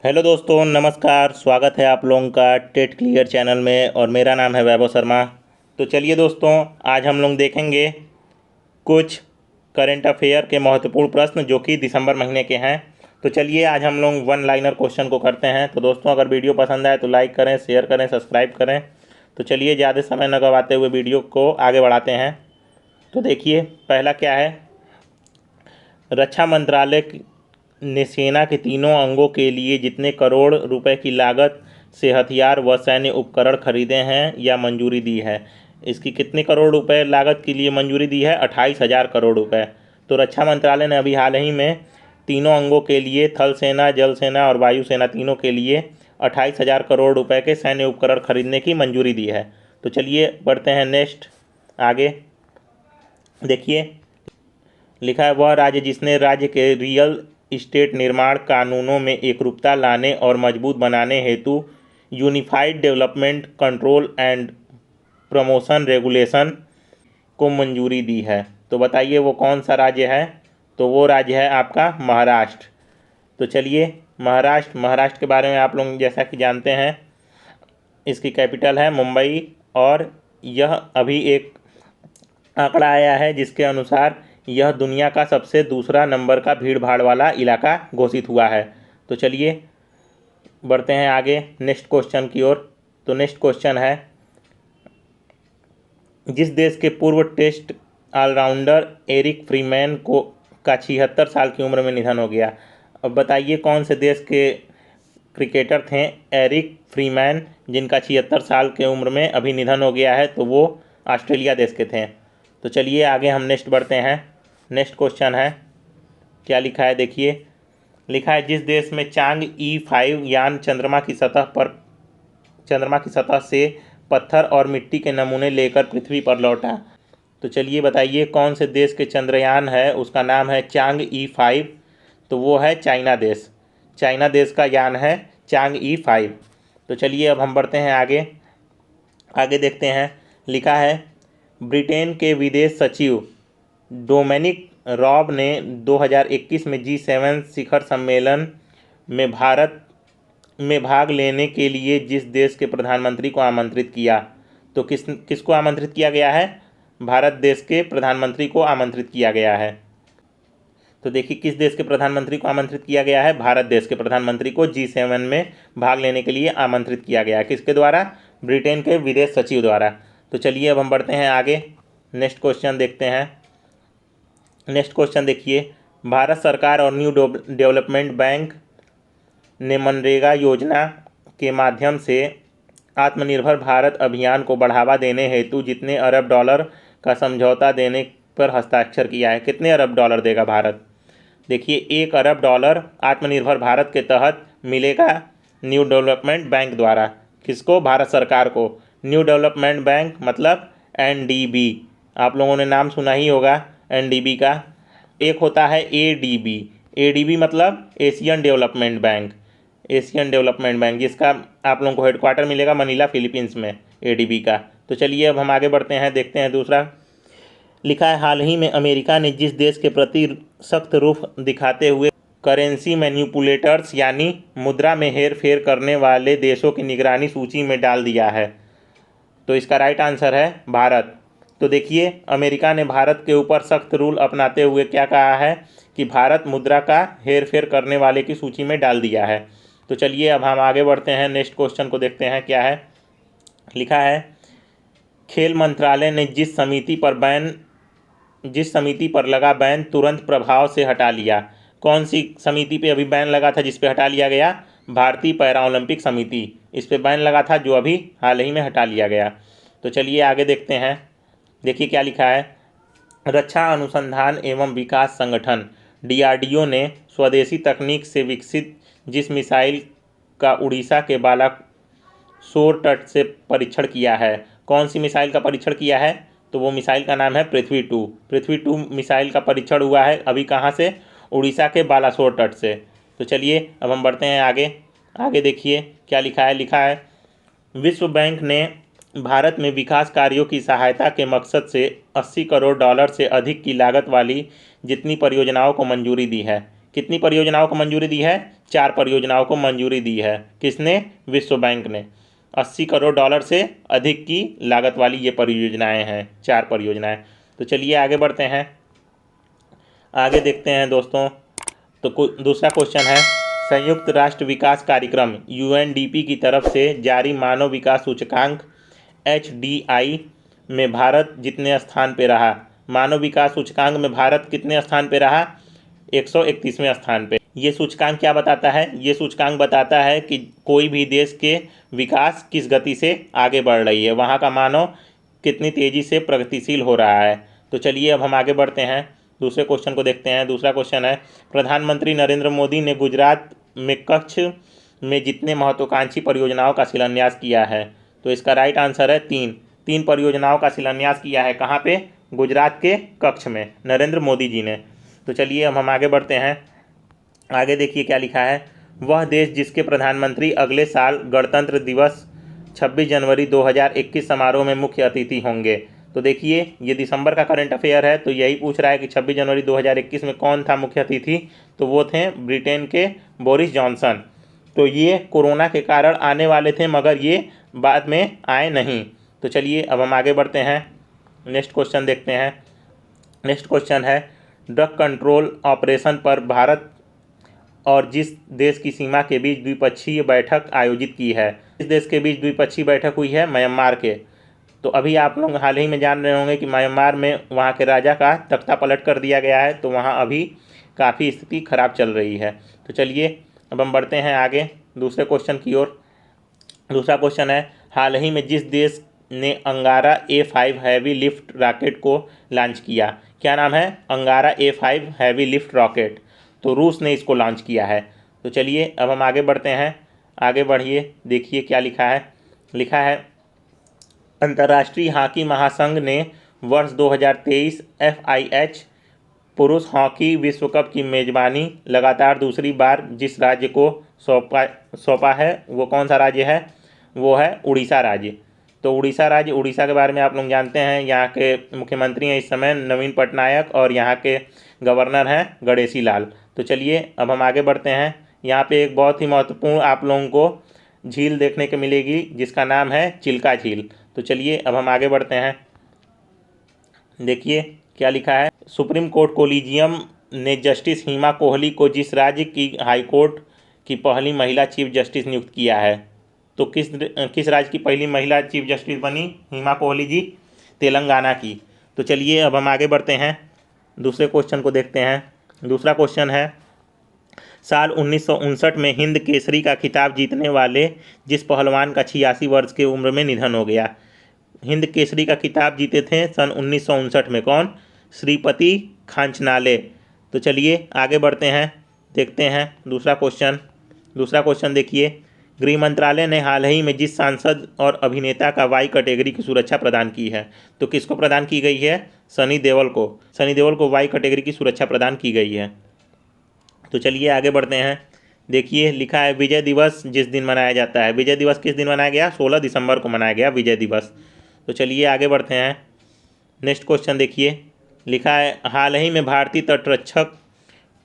Hello दोस्तों, नमस्कार। स्वागत है आप लोगों का टेट क्लियर चैनल में और मेरा नाम है वैभव शर्मा। तो चलिए दोस्तों, आज हम लोग देखेंगे कुछ करंट अफेयर के महत्वपूर्ण प्रश्न जो कि दिसंबर महीने के हैं। तो चलिए आज हम लोग वन लाइनर क्वेश्चन को करते हैं। तो दोस्तों, अगर वीडियो पसंद आए तो लाइक करें, शेयर करें, सब्सक्राइब करें। तो चलिए ज़्यादा समय न गवाते हुए वीडियो को आगे बढ़ाते हैं। तो देखिए पहला क्या है। रक्षा मंत्रालय ने सेना के तीनों अंगों के लिए जितने करोड़ रुपए की लागत से हथियार व सैन्य उपकरण खरीदे हैं या मंजूरी दी है। इसकी कितने करोड़ रुपए लागत के लिए मंजूरी दी है? 28,000 करोड़ रुपए। तो रक्षा मंत्रालय ने अभी हाल ही में तीनों अंगों के लिए, थल सेना, जल सेना और वायु सेना, तीनों के लिए 28,000 करोड़ रुपए के सैन्य उपकरण खरीदने की मंजूरी दी है। तो चलिए बढ़ते हैं नेक्स्ट आगे। देखिए लिखा है, वह राज्य जिसने राज्य के रियल इस्टेट निर्माण कानूनों में एकरूपता लाने और मजबूत बनाने हेतु unified development control and promotion regulation को मंजूरी दी है। तो बताइए वो कौन सा राज्य है? तो वो राज्य है आपका महाराष्ट्र। तो चलिए महाराष्ट्र के बारे में आप लोग जैसा कि जानते हैं, इसकी कैपिटल है मुंबई। और यह अभी एक आंकड़ा आया है जिसके अनुसार यह दुनिया का सबसे दूसरा नंबर का भीड़ भाड़ वाला इलाका घोषित हुआ है। तो चलिए बढ़ते हैं आगे नेक्स्ट क्वेश्चन की ओर। तो नेक्स्ट क्वेश्चन है, जिस देश के पूर्व टेस्ट ऑलराउंडर एरिक फ्रीमैन का 76 साल की उम्र में निधन हो गया। अब बताइए कौन से देश के क्रिकेटर थे एरिक फ्रीमैन जिनका 76 साल की उम्र में अभी निधन हो गया है? तो वो ऑस्ट्रेलिया देश के थे। तो चलिए आगे हम नेक्स्ट बढ़ते हैं। नेक्स्ट क्वेश्चन है, क्या लिखा है देखिए। लिखा है, जिस देश में चांग E5 यान चंद्रमा की सतह से पत्थर और मिट्टी के नमूने लेकर पृथ्वी पर लौटा। तो चलिए बताइए कौन से देश के चंद्रयान है, उसका नाम है चांग E5। तो वो है चाइना देश। चाइना देश का यान है चांग E5। तो चलिए अब हम बढ़ते हैं आगे देखते हैं। लिखा है, ब्रिटेन के विदेश सचिव डोमिनिक रॉब ने 2021 में G7 शिखर सम्मेलन में भारत में भाग लेने के लिए जिस देश के प्रधानमंत्री को आमंत्रित किया, तो किसको आमंत्रित किया गया है? भारत देश के प्रधानमंत्री को आमंत्रित किया गया है। तो देखिए किस देश के प्रधानमंत्री को आमंत्रित किया गया है? भारत देश के प्रधानमंत्री को G7 में भाग लेने के लिए आमंत्रित किया गया है। किसके द्वारा? ब्रिटेन के विदेश सचिव द्वारा। तो चलिए अब हम बढ़ते हैं आगे नेक्स्ट क्वेश्चन देखते हैं। नेक्स्ट क्वेश्चन देखिए, भारत सरकार और न्यू डेवलपमेंट बैंक ने मनरेगा योजना के माध्यम से आत्मनिर्भर भारत अभियान को बढ़ावा देने हेतु जितने अरब डॉलर का समझौता देने पर हस्ताक्षर किया है? कितने अरब डॉलर देगा भारत? देखिए 1 अरब डॉलर आत्मनिर्भर भारत के तहत मिलेगा न्यू डेवलपमेंट बैंक द्वारा। किसको? भारत सरकार को। न्यू डेवलपमेंट बैंक मतलब NDB। आप लोगों ने नाम सुना ही होगा NDB का। एक होता है ADB मतलब Asian development bank. Asian development bank जिसका आप लोगों को हेडक्वार्टर मिलेगा मनीला, फिलीपींस में, ADB का। तो चलिए अब हम आगे बढ़ते हैं, देखते हैं दूसरा। लिखा है, हाल ही में अमेरिका ने जिस देश के प्रति सख्त रुख दिखाते हुए करेंसी मैनिपुलेटर्स यानी मुद्रा में हेर फेर करने वाले देशों की निगरानी सूची में डाल दिया है, तो इसका राइट आंसर है भारत। तो देखिए अमेरिका ने भारत के ऊपर सख्त रूल अपनाते हुए क्या कहा है कि भारत मुद्रा का हेर फेर करने वाले की सूची में डाल दिया है। तो चलिए अब हम आगे बढ़ते हैं, नेक्स्ट क्वेश्चन को देखते हैं क्या है। लिखा है, खेल मंत्रालय ने जिस समिति पर लगा बैन तुरंत प्रभाव से हटा लिया। कौन सी समिति पे अभी बैन लगा था जिस पे हटा लिया गया? भारतीय पैरा ओलंपिक समिति। इस पे बैन लगा था जो अभी हाल ही में हटा लिया गया। तो चलिए आगे देखते हैं। देखिए क्या लिखा है, रक्षा अनुसंधान एवं विकास संगठन DRDO ने स्वदेशी तकनीक से विकसित जिस मिसाइल का उड़ीसा के बालासोर तट से परीक्षण किया है, कौन सी मिसाइल का परीक्षण किया है? तो वो मिसाइल का नाम है पृथ्वी 2 मिसाइल का परीक्षण हुआ है अभी कहाँ से? उड़ीसा के बालासोर तट से। तो चलिए अब हम बढ़ते हैं आगे देखिए क्या लिखा है। लिखा है, विश्व बैंक ने भारत में विकास कार्यों की सहायता के मकसद से 80 करोड़ डॉलर से अधिक की लागत वाली जितनी परियोजनाओं को मंजूरी दी है। कितनी परियोजनाओं को मंजूरी दी है? 4 परियोजनाओं को मंजूरी दी है। किसने? विश्व बैंक ने। $80 करोड़ से अधिक की लागत वाली ये परियोजनाएं हैं, 4 परियोजनाएं। तो चलिए आगे बढ़ते हैं, आगे देखते हैं दोस्तों। तो दूसरा क्वेश्चन है, संयुक्त राष्ट्र विकास कार्यक्रम UNDP की तरफ से जारी मानव विकास सूचकांक HDI में भारत जितने स्थान पे रहा? मानव विकास सूचकांक में भारत कितने स्थान पे रहा? 131वें स्थान पे। ये सूचकांक क्या बताता है? ये सूचकांक बताता है कि कोई भी देश के विकास किस गति से आगे बढ़ रही है, वहाँ का मानव कितनी तेज़ी से प्रगतिशील हो रहा है। तो चलिए अब हम आगे बढ़ते हैं, दूसरे क्वेश्चन को देखते हैं। दूसरा क्वेश्चन है, प्रधानमंत्री नरेंद्र मोदी ने गुजरात में कच्छ में जितने महत्वाकांक्षी परियोजनाओं का शिलान्यास किया है? तो इसका राइट आंसर है 3 परियोजनाओं का शिलान्यास किया है। कहाँ पे? गुजरात के कच्छ में, नरेंद्र मोदी जी ने। तो चलिए अब हम आगे बढ़ते हैं, आगे देखिए क्या लिखा है। वह देश जिसके प्रधानमंत्री अगले साल गणतंत्र दिवस 26 जनवरी 2021 समारोह में मुख्य अतिथि होंगे। तो देखिए ये दिसंबर का करंट अफेयर है, तो यही पूछ रहा है कि 26 जनवरी 2021 में कौन था मुख्य अतिथि? तो वो थे ब्रिटेन के बोरिस जॉनसन। तो ये कोरोना के कारण आने वाले थे, मगर ये बाद में आए नहीं। तो चलिए अब हम आगे बढ़ते हैं, नेक्स्ट क्वेश्चन देखते हैं। नेक्स्ट क्वेश्चन है, ड्रग कंट्रोल ऑपरेशन पर भारत और जिस देश की सीमा के बीच द्विपक्षीय बैठक आयोजित की है? इस देश के बीच द्विपक्षीय बैठक हुई है म्यांमार के। तो अभी आप लोग हाल ही में जान रहे होंगे कि म्यांमार में वहाँ के राजा का तख्ता पलट कर दिया गया है, तो वहाँ अभी काफ़ी स्थिति खराब चल रही है। तो चलिए अब हम बढ़ते हैं आगे दूसरे क्वेश्चन की ओर। दूसरा क्वेश्चन है, हाल ही में जिस देश ने अंगारा A5 हैवी लिफ्ट रॉकेट को लॉन्च किया, क्या नाम है? अंगारा A5 हैवी लिफ्ट रॉकेट। तो रूस ने इसको लॉन्च किया है। तो चलिए अब हम आगे बढ़ते हैं, आगे बढ़िए, देखिए क्या लिखा है। लिखा है, अंतर्राष्ट्रीय हॉकी महासंघ ने वर्ष 2023 FIH पुरुष हॉकी विश्व कप की मेज़बानी लगातार दूसरी बार जिस राज्य को सौंपा है, वो कौन सा राज्य है? वो है उड़ीसा राज्य। तो उड़ीसा राज्य, उड़ीसा के बारे में आप लोग जानते हैं, यहाँ के मुख्यमंत्री हैं इस समय नवीन पटनायक और यहाँ के गवर्नर हैं गणेशी लाल। तो चलिए अब हम आगे बढ़ते हैं, यहाँ पे एक बहुत ही महत्वपूर्ण आप लोगों को झील देखने को मिलेगी जिसका नाम है चिल्का झील। तो चलिए अब हम आगे बढ़ते हैं, देखिए क्या लिखा है। सुप्रीम कोर्ट कोलिजियम ने जस्टिस हिमा कोहली को जिस राज्य की हाईकोर्ट की पहली महिला चीफ जस्टिस नियुक्त किया है, तो किस राज्य की पहली महिला चीफ जस्टिस बनी हिमा कोहली जी? तेलंगाना की। तो चलिए अब हम आगे बढ़ते हैं, दूसरे क्वेश्चन को देखते हैं। दूसरा क्वेश्चन है, साल 1959 में हिंद केसरी का खिताब जीतने वाले जिस पहलवान का 86 वर्ष की उम्र में निधन हो गया? हिंद केसरी का खिताब जीते थे सन 1959 में, कौन? श्रीपति खांचनाले। तो चलिए आगे बढ़ते हैं, देखते हैं दूसरा क्वेश्चन। दूसरा क्वेश्चन देखिए, गृह मंत्रालय ने हाल ही में जिस सांसद और अभिनेता का वाई कैटेगरी की सुरक्षा प्रदान की है, तो किसको प्रदान की गई है? सनी देओल को। सनी देओल को वाई कैटेगरी की सुरक्षा प्रदान की गई है। तो चलिए आगे बढ़ते हैं, देखिए लिखा है, विजय दिवस जिस दिन मनाया जाता है, विजय दिवस किस दिन मनाया गया? 16 दिसंबर को मनाया गया विजय दिवस। तो चलिए आगे बढ़ते हैं, नेक्स्ट क्वेश्चन देखिए, लिखा है, हाल ही में भारतीय तटरक्षक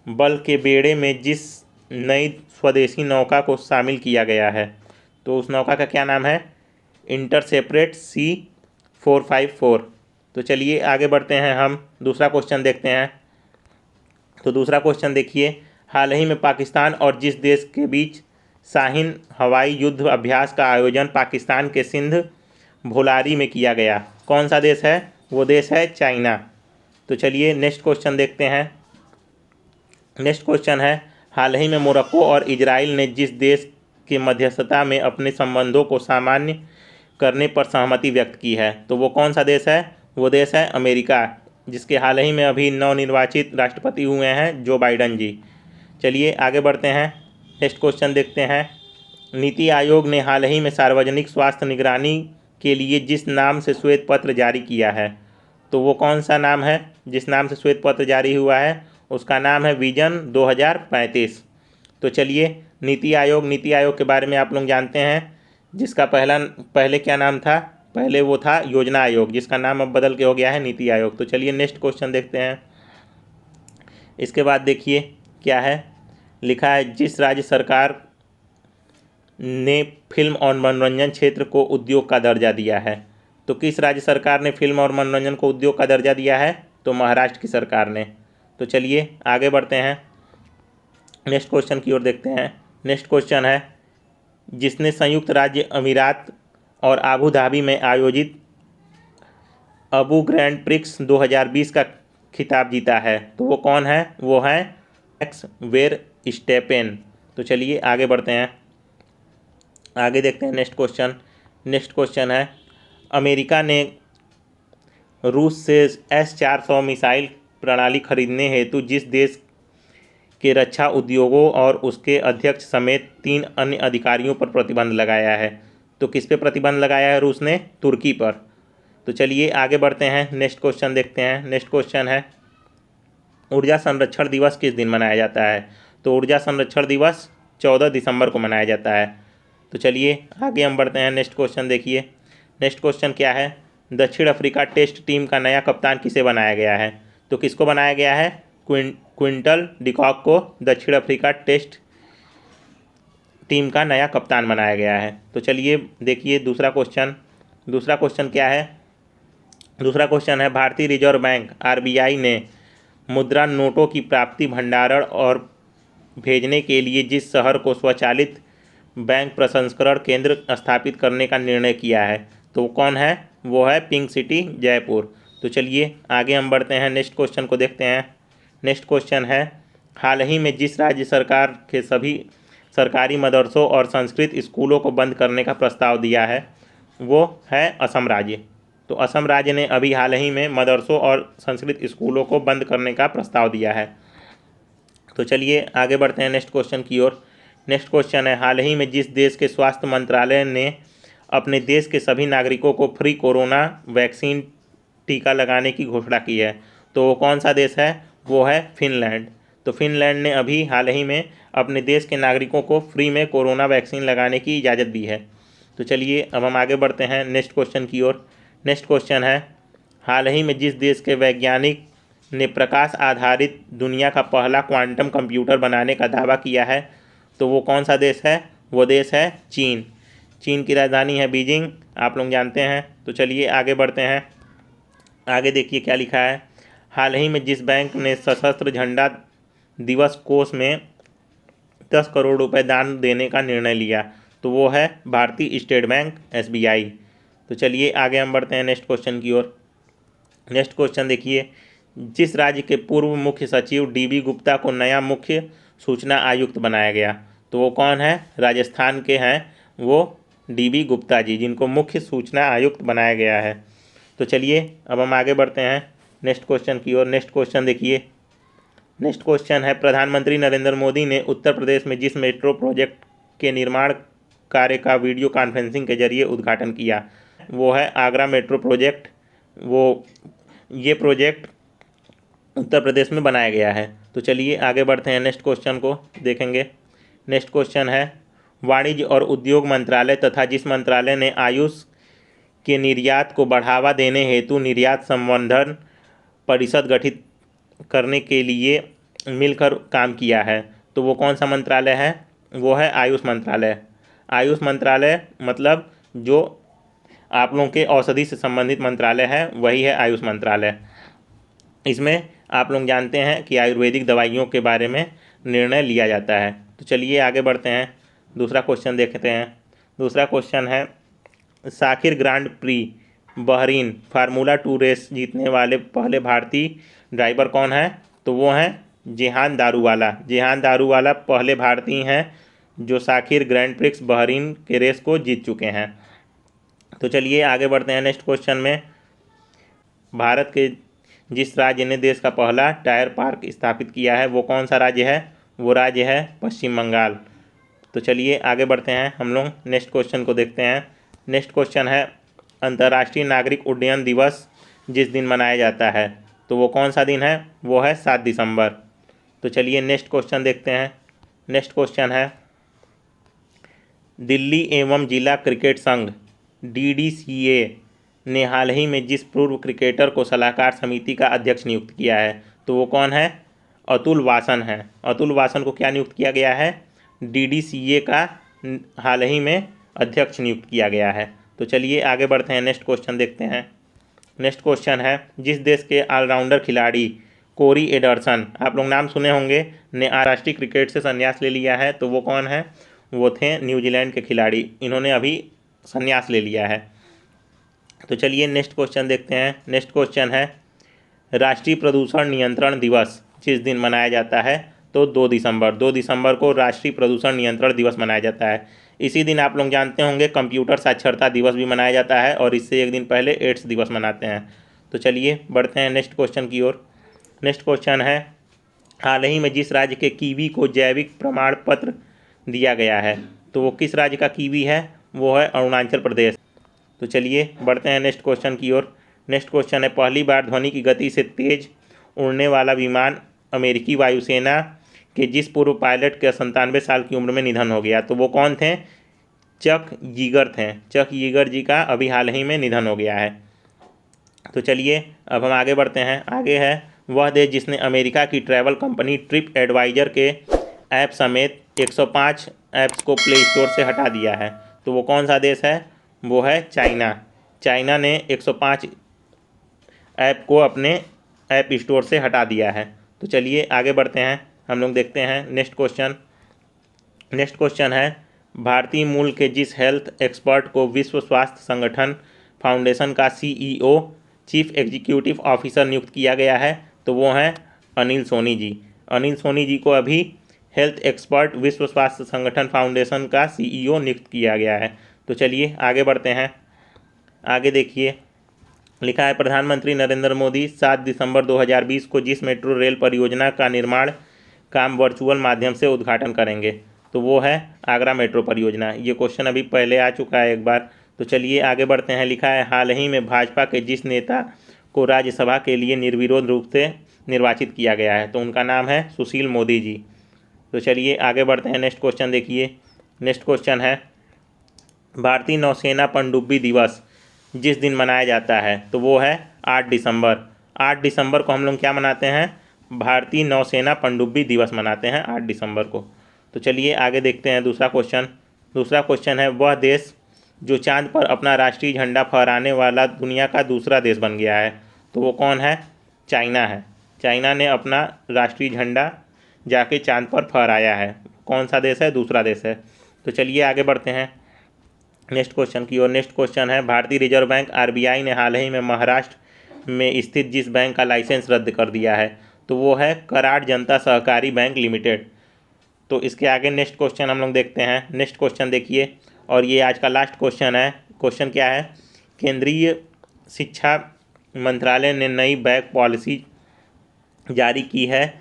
बल के बेड़े में जिस नई स्वदेशी नौका को शामिल किया गया है, तो उस नौका का क्या नाम है? Interceptor C454। तो चलिए आगे बढ़ते हैं, हम दूसरा क्वेश्चन देखते हैं। तो दूसरा क्वेश्चन देखिए, हाल ही में पाकिस्तान और जिस देश के बीच शाहीन हवाई युद्ध अभ्यास का आयोजन पाकिस्तान के सिंध भोलारी में किया गया, कौन सा देश है? वो देश है चाइना। तो चलिए नेक्स्ट क्वेश्चन देखते हैं। नेक्स्ट क्वेश्चन है, हाल ही में मोरक्को और इजराइल ने जिस देश की मध्यस्थता में अपने संबंधों को सामान्य करने पर सहमति व्यक्त की है, तो वो कौन सा देश है? वो देश है अमेरिका, जिसके हाल ही में अभी नवनिर्वाचित राष्ट्रपति हुए हैं जो बाइडन जी। चलिए आगे बढ़ते हैं, नेक्स्ट क्वेश्चन देखते हैं। नीति आयोग ने हाल ही में सार्वजनिक स्वास्थ्य निगरानी के लिए जिस नाम से श्वेत पत्र जारी किया है, तो वो कौन सा नाम है जिस नाम से श्वेत पत्र जारी हुआ है? उसका नाम है विजन 2035। तो चलिए नीति आयोग के बारे में आप लोग जानते हैं, जिसका पहले क्या नाम था? पहले वो था योजना आयोग, जिसका नाम अब बदल के हो गया है नीति आयोग। तो चलिए नेक्स्ट क्वेश्चन देखते हैं। इसके बाद देखिए क्या है, लिखा है जिस राज्य सरकार ने फिल्म और मनोरंजन क्षेत्र को उद्योग का दर्जा दिया है। तो किस राज्य सरकार ने फिल्म और मनोरंजन को उद्योग का दर्जा दिया है? तो महाराष्ट्र की सरकार ने। तो चलिए आगे बढ़ते हैं, नेक्स्ट क्वेश्चन की ओर देखते हैं। नेक्स्ट क्वेश्चन है, जिसने संयुक्त राज्य अमीरात और आबू धाबी में आयोजित अबू ग्रैंड प्रिक्स 2020 का खिताब जीता है, तो वो कौन है? वो है मैक्स वेरस्टेपेन। तो चलिए आगे बढ़ते हैं, आगे देखते हैं नेक्स्ट क्वेश्चन। नेक्स्ट क्वेश्चन है, अमेरिका ने रूस से S-400 मिसाइल प्रणाली खरीदने हेतु जिस देश के रक्षा उद्योगों और उसके अध्यक्ष समेत 3 अन्य अधिकारियों पर प्रतिबंध लगाया है, तो किस पे प्रतिबंध लगाया है रूस ने? तुर्की पर। तो चलिए आगे बढ़ते हैं, नेक्स्ट क्वेश्चन देखते हैं। नेक्स्ट क्वेश्चन है, ऊर्जा संरक्षण दिवस किस दिन मनाया जाता है? तो ऊर्जा संरक्षण दिवस 14 दिसंबर को मनाया जाता है। तो चलिए आगे हम बढ़ते हैं, नेक्स्ट क्वेश्चन देखिए। नेक्स्ट क्वेश्चन क्या है, दक्षिण अफ्रीका टेस्ट टीम का नया कप्तान किसे बनाया गया है? तो किसको बनाया गया है? क्विंटन डिकॉक को दक्षिण अफ्रीका टेस्ट टीम का नया कप्तान बनाया गया है। तो चलिए देखिए दूसरा क्वेश्चन। दूसरा क्वेश्चन क्या है? दूसरा क्वेश्चन है, भारतीय रिजर्व बैंक RBI ने मुद्रा नोटों की प्राप्ति, भंडारण और भेजने के लिए जिस शहर को स्वचालित बैंक प्रसंस्करण केंद्र स्थापित करने का निर्णय किया है, तो वो कौन है? वो है पिंक सिटी जयपुर। तो चलिए आगे हम बढ़ते हैं, नेक्स्ट क्वेश्चन को देखते हैं। नेक्स्ट क्वेश्चन है, हाल ही में जिस राज्य सरकार के सभी सरकारी मदरसों और संस्कृत स्कूलों को बंद करने का प्रस्ताव दिया है, वो है असम राज्य। तो असम राज्य ने अभी हाल ही में मदरसों और संस्कृत स्कूलों को बंद करने का प्रस्ताव दिया है। तो चलिए आगे बढ़ते हैं नेक्स्ट क्वेश्चन की ओर। नेक्स्ट क्वेश्चन है, हाल ही में जिस देश के स्वास्थ्य मंत्रालय ने अपने देश के सभी नागरिकों को फ्री कोरोना वैक्सीन टीका लगाने की घोषणा की है, तो वो कौन सा देश है? वो है फिनलैंड। तो फिनलैंड ने अभी हाल ही में अपने देश के नागरिकों को फ्री में कोरोना वैक्सीन लगाने की इजाज़त दी है। तो चलिए अब हम आगे बढ़ते हैं नेक्स्ट क्वेश्चन की ओर। नेक्स्ट क्वेश्चन है, हाल ही में जिस देश के वैज्ञानिक ने प्रकाश आधारित दुनिया का पहला क्वांटम कंप्यूटर बनाने का दावा किया है, तो वो कौन सा देश है? वो देश है चीन। चीन की राजधानी है बीजिंग, आप लोग जानते हैं। तो चलिए आगे बढ़ते हैं, आगे देखिए क्या लिखा है। हाल ही में जिस बैंक ने सशस्त्र झंडा दिवस कोष में 10 करोड़ रुपए दान देने का निर्णय लिया, तो वो है भारतीय स्टेट बैंक SBI। तो चलिए आगे हम बढ़ते हैं नेक्स्ट क्वेश्चन की ओर। नेक्स्ट क्वेश्चन देखिए, जिस राज्य के पूर्व मुख्य सचिव DB गुप्ता को नया मुख्य सूचना आयुक्त बनाया गया, तो वो कौन है? राजस्थान के हैं वो DB गुप्ता जी, जिनको मुख्य सूचना आयुक्त बनाया गया है। तो चलिए अब हम आगे बढ़ते हैं नेक्स्ट क्वेश्चन की ओर। नेक्स्ट क्वेश्चन देखिए। नेक्स्ट क्वेश्चन है, प्रधानमंत्री नरेंद्र मोदी ने उत्तर प्रदेश में जिस मेट्रो प्रोजेक्ट के निर्माण कार्य का वीडियो कॉन्फ्रेंसिंग के जरिए उद्घाटन किया, वो है आगरा मेट्रो प्रोजेक्ट। ये प्रोजेक्ट उत्तर प्रदेश में बनाया गया है। तो चलिए आगे बढ़ते हैं, नेक्स्ट क्वेश्चन को देखेंगे। नेक्स्ट क्वेश्चन है, वाणिज्य और उद्योग मंत्रालय तथा जिस मंत्रालय ने आयुष के निर्यात को बढ़ावा देने हेतु निर्यात संवर्धन परिषद गठित करने के लिए मिलकर काम किया है, तो वो कौन सा मंत्रालय है? वो है आयुष मंत्रालय। आयुष मंत्रालय मतलब जो आप लोगों के औषधि से संबंधित मंत्रालय है, वही है आयुष मंत्रालय। इसमें आप लोग जानते हैं कि आयुर्वेदिक दवाइयों के बारे में निर्णय लिया जाता है। तो चलिए आगे बढ़ते हैं, दूसरा क्वेश्चन देखते हैं। दूसरा क्वेश्चन है, Sakhir grand prix Bahrain formula 2 race जीतने वाले पहले भारतीय ड्राइवर कौन है? तो वो हैं जेहान दारूवाला। जेहान दारूवाला पहले भारतीय हैं जो साखिर ग्रैंड प्रिक्स बहरीन के रेस को जीत चुके हैं। तो चलिए आगे बढ़ते हैं नेक्स्ट क्वेश्चन में। भारत के जिस राज्य ने देश का पहला टायर पार्क स्थापित किया है, वो कौन सा राज्य है? वो राज्य है पश्चिम बंगाल। तो चलिए आगे बढ़ते हैं, हम लोग नेक्स्ट क्वेश्चन को देखते हैं। नेक्स्ट क्वेश्चन है, अंतर्राष्ट्रीय नागरिक उड्डयन दिवस जिस दिन मनाया जाता है, तो वो कौन सा दिन है? वो है 7 दिसंबर। तो चलिए नेक्स्ट क्वेश्चन देखते हैं। नेक्स्ट क्वेश्चन है, दिल्ली एवं जिला क्रिकेट संघ DDCA ने हाल ही में जिस पूर्व क्रिकेटर को सलाहकार समिति का अध्यक्ष नियुक्त किया है, तो वो कौन है? अतुल वासन हैं। अतुल वासन को क्या नियुक्त किया गया है? DDCA का हाल ही में अध्यक्ष नियुक्त किया गया है। तो चलिए आगे बढ़ते हैं, नेक्स्ट क्वेश्चन देखते हैं। नेक्स्ट क्वेश्चन है, जिस देश के ऑलराउंडर खिलाड़ी कोरी एडरसन, आप लोग नाम सुने होंगे, ने अंतर्राष्ट्रीय क्रिकेट से संन्यास ले लिया है, तो वो कौन है? वो थे न्यूजीलैंड के खिलाड़ी। इन्होंने अभी संन्यास ले लिया है। तो चलिए नेक्स्ट क्वेश्चन देखते हैं। नेक्स्ट क्वेश्चन है, राष्ट्रीय प्रदूषण नियंत्रण दिवस जिस दिन मनाया जाता है, तो 2 दिसंबर को राष्ट्रीय प्रदूषण नियंत्रण दिवस मनाया जाता है। इसी दिन आप लोग जानते होंगे कंप्यूटर साक्षरता दिवस भी मनाया जाता है, और इससे एक दिन पहले एड्स दिवस मनाते हैं। तो चलिए बढ़ते हैं नेक्स्ट क्वेश्चन की ओर। नेक्स्ट क्वेश्चन है, हाल ही में जिस राज्य के कीवी को जैविक प्रमाण पत्र दिया गया है, तो वो किस राज्य का कीवी है? वो है अरुणाचल प्रदेश। तो चलिए बढ़ते हैं नेक्स्ट क्वेश्चन की ओर। नेक्स्ट क्वेश्चन है, पहली बार ध्वनि की गति से तेज उड़ने वाला विमान अमेरिकी वायुसेना के जिस पूर्व पायलट के 97 साल की उम्र में निधन हो गया, तो वो कौन थे? चक यीगर थे। चक यीगर जी का अभी हाल ही में निधन हो गया है। तो चलिए अब हम आगे बढ़ते हैं। आगे है, वह देश जिसने अमेरिका की ट्रैवल कंपनी ट्रिप एडवाइजर के ऐप समेत 105 ऐप्स को प्ले स्टोर से हटा दिया है, तो वो कौन सा देश है? वो है चाइना। चाइना ने 105 ऐप को अपने ऐप स्टोर से हटा दिया है। तो चलिए आगे बढ़ते हैं, हम लोग देखते हैं नेक्स्ट क्वेश्चन। नेक्स्ट क्वेश्चन है, भारतीय मूल के जिस हेल्थ एक्सपर्ट को विश्व स्वास्थ्य संगठन फाउंडेशन का CEO चीफ एग्जीक्यूटिव ऑफिसर नियुक्त किया गया है, तो वो हैं अनिल सोनी जी। अनिल सोनी जी को अभी हेल्थ एक्सपर्ट विश्व स्वास्थ्य संगठन फाउंडेशन का CEO नियुक्त किया गया है। तो चलिए आगे बढ़ते हैं। आगे देखिए, लिखा है, प्रधानमंत्री नरेंद्र मोदी 7 दिसंबर 2020 को जिस मेट्रो रेल परियोजना का निर्माण काम वर्चुअल माध्यम से उद्घाटन करेंगे, तो वो है आगरा मेट्रो परियोजना। ये क्वेश्चन अभी पहले आ चुका है एक बार। तो चलिए आगे बढ़ते हैं। लिखा है, हाल ही में भाजपा के जिस नेता को राज्यसभा के लिए निर्विरोध रूप से निर्वाचित किया गया है, तो उनका नाम है सुशील मोदी जी। तो चलिए आगे बढ़ते हैं। नेक्स्ट क्वेश्चन देखिए। नेक्स्ट क्वेश्चन है, भारतीय नौसेना पनडुब्बी दिवस जिस दिन मनाया जाता है, तो वो है 8 दिसंबर। 8 दिसंबर को हम लोग क्या मनाते हैं? भारतीय नौसेना पनडुब्बी दिवस मनाते हैं 8 दिसंबर को। तो चलिए आगे देखते हैं दूसरा क्वेश्चन। दूसरा क्वेश्चन है, वह देश जो चांद पर अपना राष्ट्रीय झंडा फहराने वाला दुनिया का दूसरा देश बन गया है, तो वो कौन है? चाइना है। चाइना ने अपना राष्ट्रीय झंडा जाके चांद पर फहराया है। कौन सा देश है? दूसरा देश है। तो चलिए आगे बढ़ते हैं नेक्स्ट क्वेश्चन की ओर। नेक्स्ट क्वेश्चन है, भारतीय रिजर्व बैंक RBI ने हाल ही में महाराष्ट्र में स्थित जिस बैंक का लाइसेंस रद्द कर दिया है, तो वो है कराड़ जनता सहकारी बैंक लिमिटेड। तो इसके आगे नेक्स्ट क्वेश्चन हम लोग देखते हैं। नेक्स्ट क्वेश्चन देखिए, और ये आज का लास्ट क्वेश्चन है। क्वेश्चन क्या है? केंद्रीय शिक्षा मंत्रालय ने नई बैग पॉलिसी जारी की है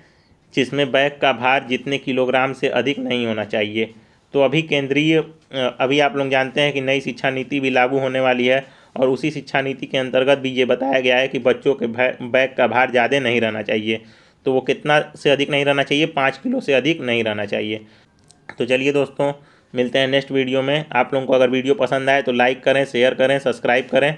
जिसमें बैग का भार जितने किलोग्राम से अधिक नहीं होना चाहिए। तो अभी आप लोग जानते हैं कि नई शिक्षा नीति भी लागू होने वाली है, और उसी शिक्षा नीति के अंतर्गत भी ये बताया गया है कि बच्चों के बैग का भार ज़्यादा नहीं रहना चाहिए। तो वो कितना से अधिक नहीं रहना चाहिए? 5 किलो से अधिक नहीं रहना चाहिए। तो चलिए दोस्तों, मिलते हैं नेक्स्ट वीडियो में। आप लोगों को अगर वीडियो पसंद आए तो लाइक करें, शेयर करें, सब्सक्राइब करें।